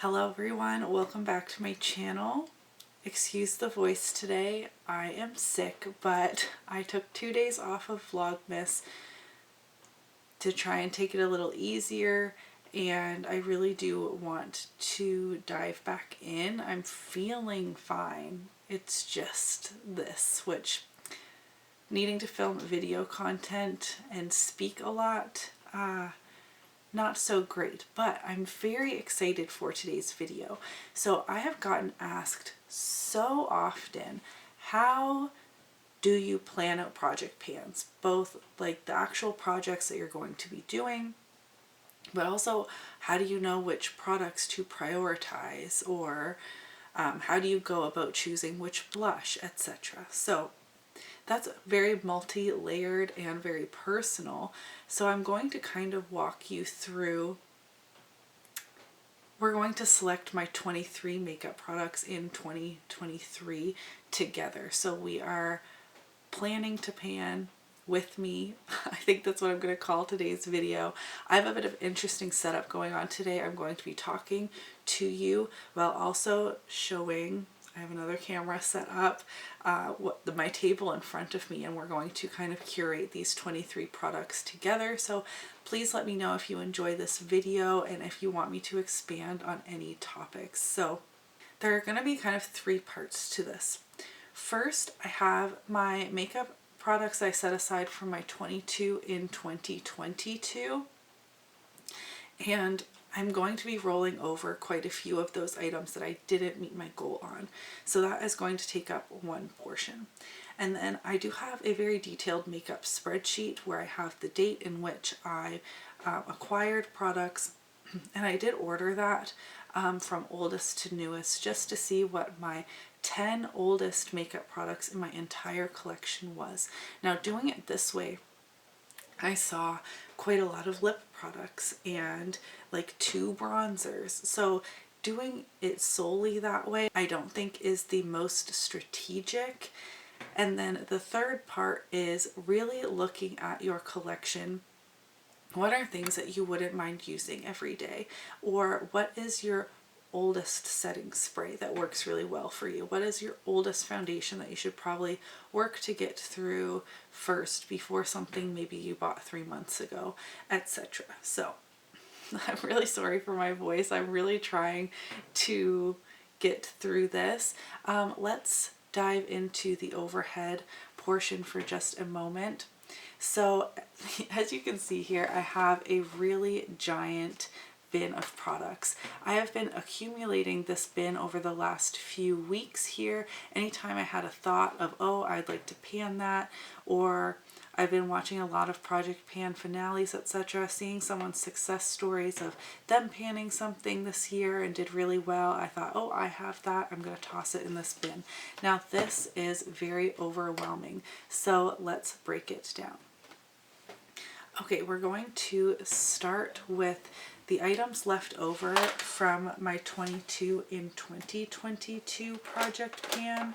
Hello everyone, welcome back to my channel. Excuse the voice today, I am sick, but I took 2 days off of Vlogmas to try and take it a little easier, and I really do want to dive back in. I'm feeling fine. It's just this, which needing to film video content and speak a lot, not so great, but I'm very excited for today's video. So I have gotten asked so often, how do you plan out project pans? Both like the actual projects that you're going to be doing, but also how do you know which products to prioritize, or how do you go about choosing which blush, etc. So that's very multi-layered and very personal. So I'm going to kind of walk you through. We're going to select my 23 makeup products in 2023 together. So we are planning to pan with me. I think that's what I'm going to call today's video. I have a bit of interesting setup going on today. I'm going to be talking to you while also showing, I have another camera set up, my table in front of me, and we're going to kind of curate these 23 products together. So please let me know if you enjoy this video and if you want me to expand on any topics. So there are going to be kind of 3 parts to this. First, I have my makeup products I set aside for my 22 in 2022, and I'm going to be rolling over quite a few of those items that I didn't meet my goal on. So that is going to take up one portion. And then I do have a very detailed makeup spreadsheet where I have the date in which I acquired products, and I did order that from oldest to newest just to see what my 10 oldest makeup products in my entire collection was. Now, doing it this way, I saw quite a lot of lip products and like 2 bronzers. So doing it solely that way, I don't think is the most strategic. And then the third part is really looking at your collection. What are things that you wouldn't mind using every day? Or what is your oldest setting spray that works really well for you? What is your oldest foundation that you should probably work to get through first before something maybe you bought 3 months ago, etc. So I'm really sorry for my voice. I'm really trying to get through this. Let's dive into the overhead portion for just a moment. So as you can see here, I have a really giant bin of products. I have been accumulating this bin over the last few weeks here. Anytime I had a thought of, oh, I'd like to pan that, or I've been watching a lot of project pan finales, etc., seeing someone's success stories of them panning something this year and did really well. I thought, oh, I have that, I'm going to toss it in this bin. Now this is very overwhelming, so let's break it down. Okay, we're going to start with the items left over from my 22 in 2022 project pan.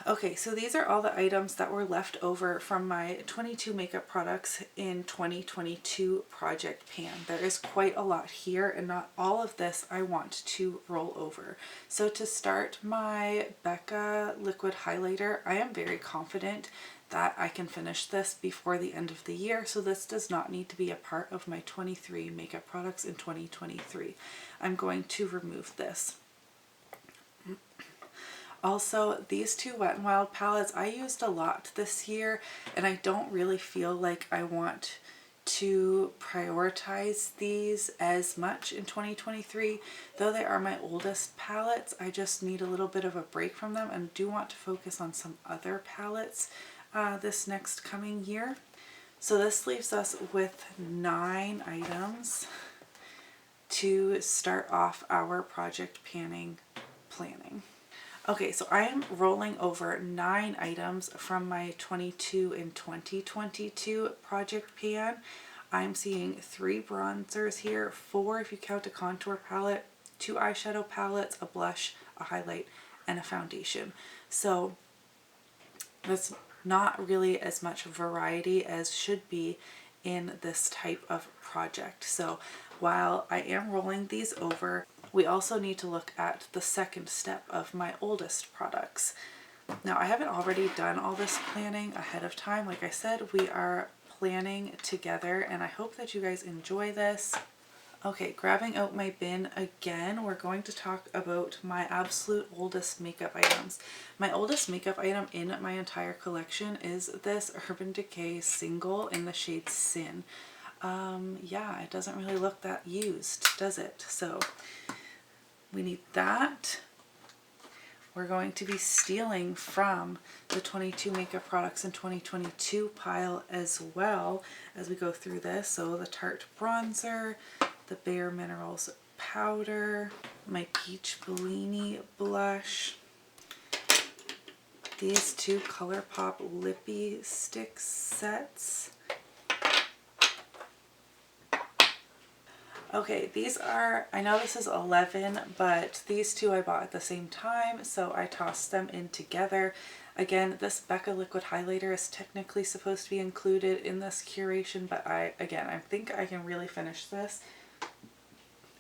Okay, so these are all the items that were left over from my 22 makeup products in 2022 project pan. There is quite a lot here, and not all of this I want to roll over. So to start, my Becca liquid highlighter, I am very confident that I can finish this before the end of the year, so this does not need to be a part of my 23 makeup products in 2023. I'm going to remove this. Also, these 2 Wet n Wild palettes I used a lot this year, and I don't really feel like I want to prioritize these as much in 2023. Though they are my oldest palettes, I just need a little bit of a break from them and do want to focus on some other palettes this next coming year. So this leaves us with 9 items to start off our project planning. Okay, so I am rolling over 9 items from my 22 in 2022 project pan. I'm seeing 3 bronzers here, 4 if you count a contour palette, 2 eyeshadow palettes, a blush, a highlight, and a foundation. So that's not really as much variety as should be in this type of project. So while I am rolling these over, we also need to look at the second step of my oldest products. Now, I haven't already done all this planning ahead of time. Like I said, we are planning together, and I hope that you guys enjoy this. Okay, grabbing out my bin again, we're going to talk about my absolute oldest makeup items. My oldest makeup item in my entire collection is this Urban Decay single in the shade Sin. Yeah, it doesn't really look that used, does it? So we need that. We're going to be stealing from the 22 makeup products in 2022 pile as well as we go through this. So the Tarte bronzer, the Bare Minerals powder, my Peach Bellini blush, these two ColourPop lippy stick sets. Okay, these are, I know this is 11, but these two I bought at the same time, so I tossed them in together. Again, this Becca liquid highlighter is technically supposed to be included in this curation, but I think I can really finish this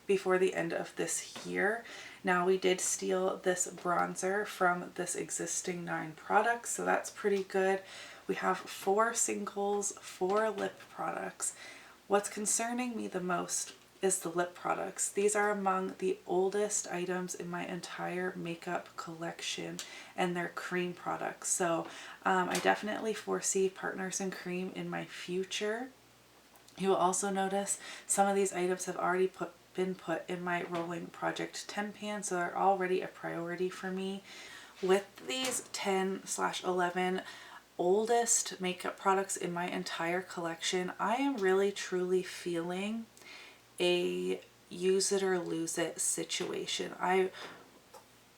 before the end of this year. Now, we did steal this bronzer from this existing 9 products, so that's pretty good. We have 4 singles, 4 lip products. What's concerning me the most is the lip products. These are among the oldest items in my entire makeup collection, and they're cream products. So I definitely foresee Partners in Cream in my future. You will also notice some of these items have already been put in my rolling project 10 pan, so they're already a priority for me. With these 10/11 oldest makeup products in my entire collection, I am really truly feeling a use it or lose it situation. I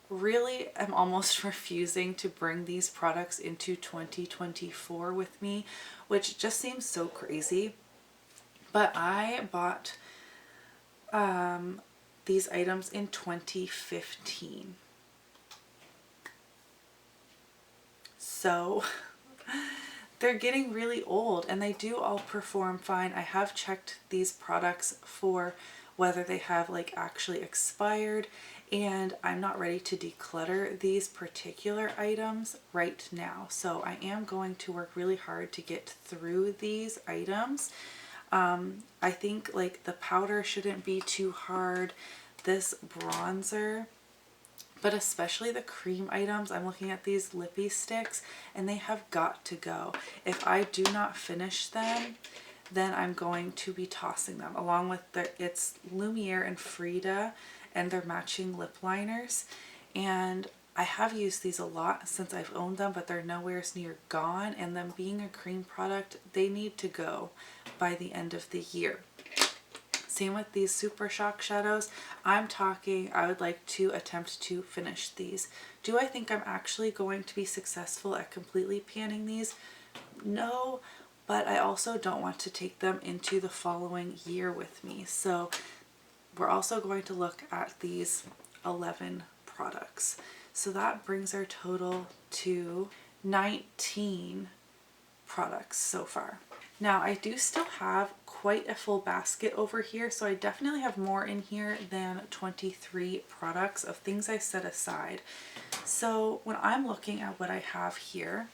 really am almost refusing to bring these products into 2024 with me, which just seems so crazy. But I bought these items in 2015. So they're getting really old, and they do all perform fine. I have checked these products for whether they have like actually expired, and I'm not ready to declutter these particular items right now. So I am going to work really hard to get through these items. I think like the powder shouldn't be too hard. This bronzer, but especially the cream items, I'm looking at these lippy sticks and they have got to go. If I do not finish them, then I'm going to be tossing them along with it's Lumiere and Frida and their matching lip liners. And I have used these a lot since I've owned them, but they're nowhere near gone, and them being a cream product, they need to go by the end of the year. Same with these Super Shock shadows. I'm talking, I would like to attempt to finish these. Do I think I'm actually going to be successful at completely panning these? No, but I also don't want to take them into the following year with me. So we're also going to look at these 11 products. So that brings our total to 19 products so far. Now I do still have quite a full basket over here, so I definitely have more in here than 23 products of things I set aside. So when I'm looking at what I have here,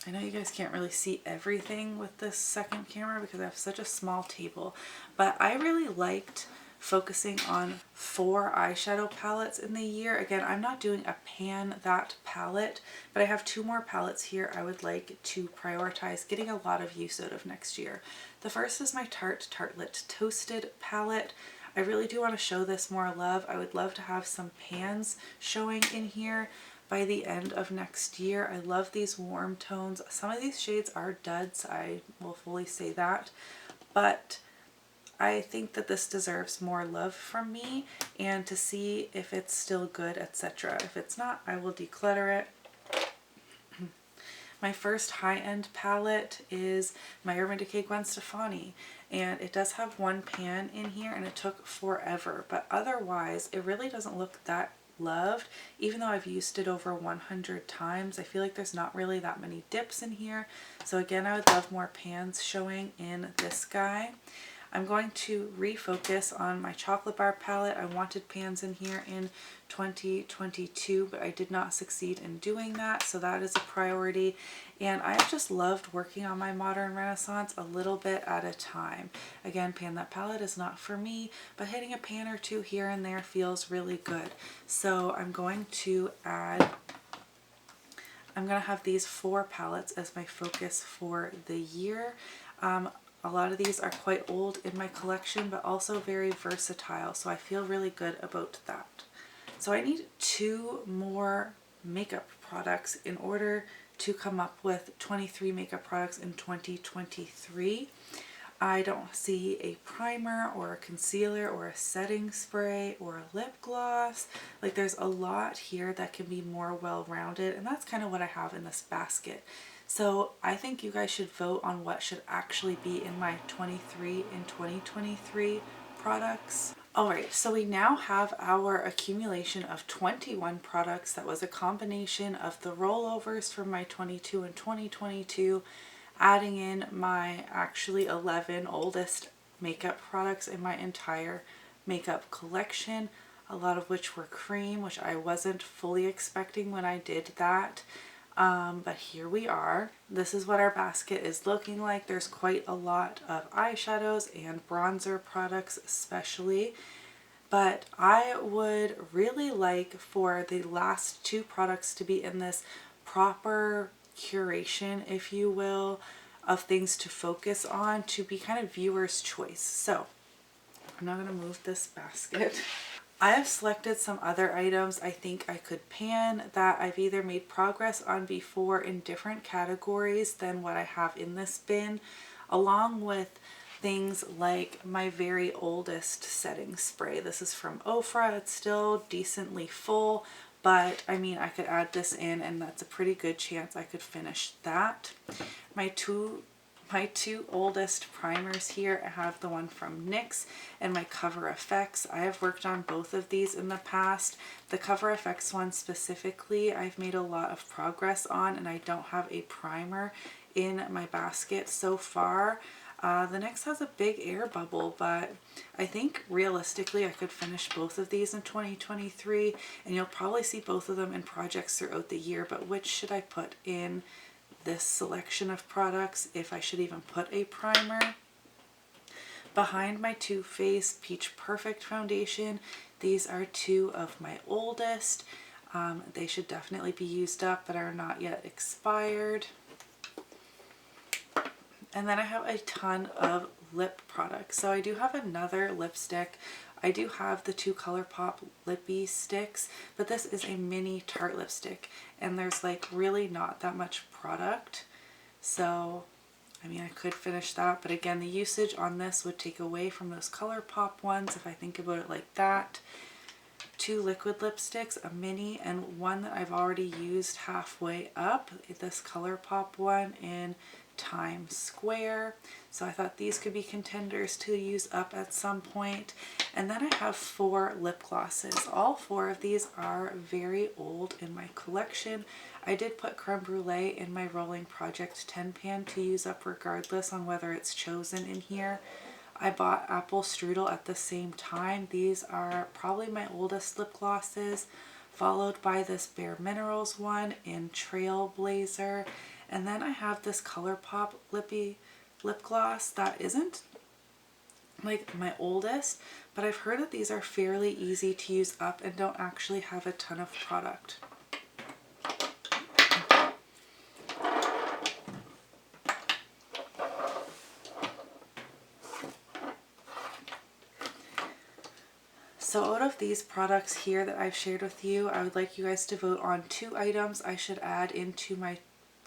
I know you guys can't really see everything with this second camera because I have such a small table, but I really liked focusing on 4 eyeshadow palettes in the year. Again, I'm not doing a pan that palette, but I have 2 more palettes here I would like to prioritize getting a lot of use out of next year. The first is my Tarte Tartelette Toasted palette. I really do want to show this more love. I would love to have some pans showing in here by the end of next year. I love these warm tones. Some of these shades are duds, I will fully say that, but I think that this deserves more love from me and to see if it's still good, etc. If it's not, I will declutter it. My first high-end palette is my Urban Decay Gwen Stefani, and it does have one pan in here and it took forever, but otherwise it really doesn't look that loved. Even though I've used it over 100 times, I feel like there's not really that many dips in here. So again, I would love more pans showing in this guy. I'm going to refocus on my chocolate bar palette. I wanted pans in here in 2022, but I did not succeed in doing that, so that is a priority. And I've just loved working on my Modern Renaissance a little bit at a time. Again, Pan That Palette is not for me, but hitting a pan or two here and there feels really good. So I'm going to have these 4 palettes as my focus for the year. A lot of these are quite old in my collection, but also very versatile, so I feel really good about that. So I need 2 more makeup products in order to come up with 23 makeup products in 2023. I don't see a primer or a concealer or a setting spray or a lip gloss. Like, there's a lot here that can be more well-rounded, and that's kind of what I have in this basket. So I think you guys should vote on what should actually be in my 23 in 2023 products. Alright, so we now have our accumulation of 21 products that was a combination of the rollovers from my 22 and 2022, adding in my actually 11 oldest makeup products in my entire makeup collection, a lot of which were cream, which I wasn't fully expecting when I did that. But here we are. This is what our basket is looking like. There's quite a lot of eyeshadows and bronzer products especially. But I would really like for the last 2 products to be in this proper curation, if you will, of things to focus on, to be kind of viewer's choice. So I'm not going to move this basket. I have selected some other items I think I could pan that I've either made progress on before in different categories than what I have in this bin, along with things like my very oldest setting spray. This is from Ofra. It's still decently full, but I mean, I could add this in and that's a pretty good chance I could finish that. My two oldest primers here, I have the one from NYX and my Cover FX. I have worked on both of these in the past. The Cover FX one specifically, I've made a lot of progress on, and I don't have a primer in my basket so far. The NYX has a big air bubble, but I think realistically I could finish both of these in 2023, and you'll probably see both of them in projects throughout the year, but which should I put in this selection of products, if I should even put a primer? Behind my Too Faced Peach Perfect foundation, these are 2 of my oldest. They should definitely be used up but are not yet expired. And then I have a ton of lip products. So I do have another lipstick. I do have the 2 ColourPop Lippy sticks, but this is a mini Tarte lipstick, and there's like really not that much product. So, I mean, I could finish that, but again, the usage on this would take away from those ColourPop ones if I think about it like that. 2 liquid lipsticks, a mini and one that I've already used halfway up, this ColourPop one in Times Square. So I thought these could be contenders to use up at some point. And then I have 4 lip glosses. All 4 of these are very old in my collection. I did put Creme Brulee in my Rolling Project 10 pan to use up regardless on whether it's chosen in here. I bought Apple Strudel at the same time. These are probably my oldest lip glosses, followed by this Bare Minerals one in Trailblazer. And then I have this ColourPop Lippy lip gloss that isn't like my oldest, but I've heard that these are fairly easy to use up and don't actually have a ton of product. So out of these products here that I've shared with you, I would like you guys to vote on 2 items I should add into my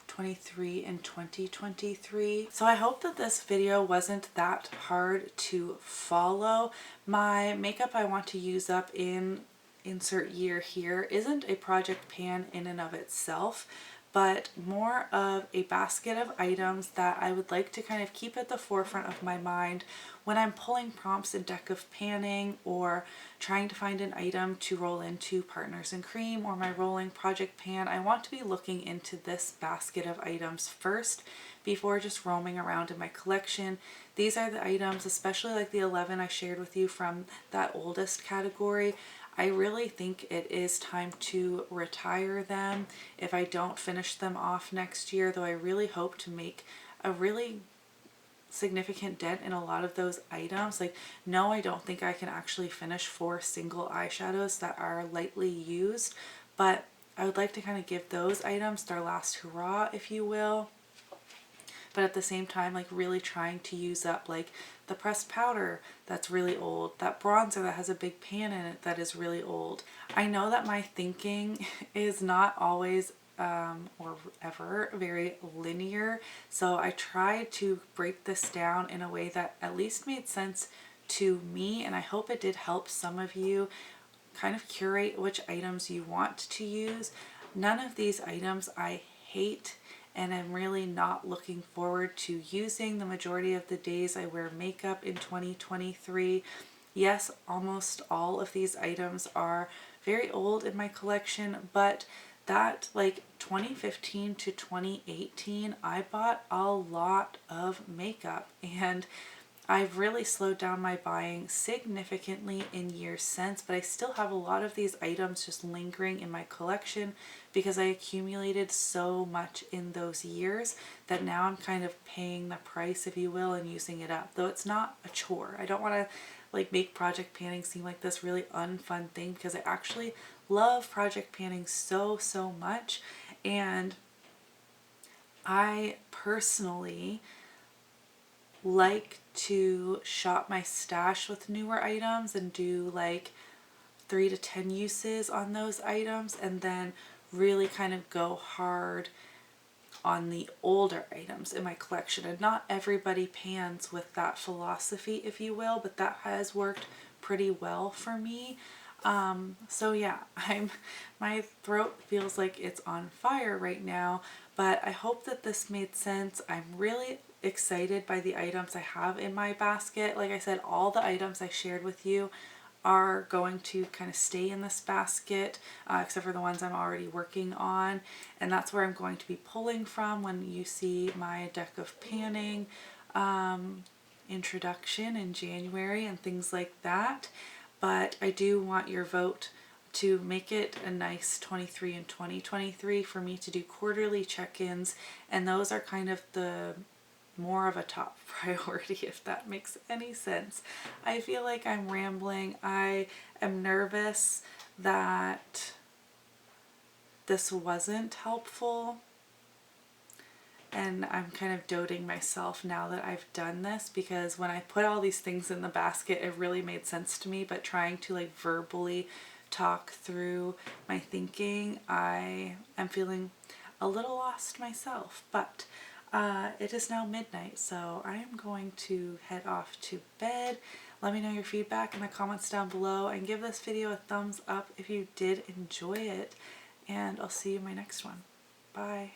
23 and 2023. So I hope that this video wasn't that hard to follow. My makeup I want to use up in insert year here isn't a project pan in and of itself, but more of a basket of items that I would like to kind of keep at the forefront of my mind when I'm pulling prompts in Deck of Panning or trying to find an item to roll into Partners in Cream or my rolling project pan. I want to be looking into this basket of items first before just roaming around in my collection. These are the items, especially like the 11 I shared with you from that oldest category. I really think it is time to retire them if I don't finish them off next year, though I really hope to make a really significant dent in a lot of those items. Like, no, I don't think I can actually finish 4 single eyeshadows that are lightly used, but I would like to kind of give those items their last hurrah, if you will. But at the same time, like, really trying to use up like the pressed powder that's really old, that bronzer that has a big pan in it that is really old. I know that my thinking is not always or ever very linear, so I tried to break this down in a way that at least made sense to me, and I hope it did help some of you kind of curate which items you want to use. None of these items I hate, and I'm really not looking forward to using the majority of the days I wear makeup in 2023. Yes, almost all of these items are very old in my collection, but that like 2015 to 2018, I bought a lot of makeup, and I've really slowed down my buying significantly in years since, but I still have a lot of these items just lingering in my collection because I accumulated so much in those years that now I'm kind of paying the price, if you will, and using it up. Though it's not a chore. I don't want to like make project panning seem like this really unfun thing, because I actually love project panning so much, and I personally like to shop my stash with newer items and do like 3 to 10 uses on those items, and then really kind of go hard on the older items in my collection. And not everybody pans with that philosophy, if you will, but that has worked pretty well for me. So yeah, my throat feels like it's on fire right now, but I hope that this made sense. I'm really excited by the items I have in my basket. Like I said, all the items I shared with you are going to kind of stay in this basket, except for the ones I'm already working on, and that's where I'm going to be pulling from when you see my Deck of Panning introduction in January and things like that. But I do want your vote to make it a nice 23 and 2023 for me to do quarterly check-ins, and those are kind of the more of a top priority, if that makes any sense. I feel like I'm rambling. I am nervous that this wasn't helpful, and I'm kind of doting myself now that I've done this, because when I put all these things in the basket it really made sense to me, but trying to like verbally talk through my thinking, I am feeling a little lost myself. But it is now midnight, so I am going to head off to bed. Let me know your feedback in the comments down below, and give this video a thumbs up if you did enjoy it, and I'll see you in my next one. Bye.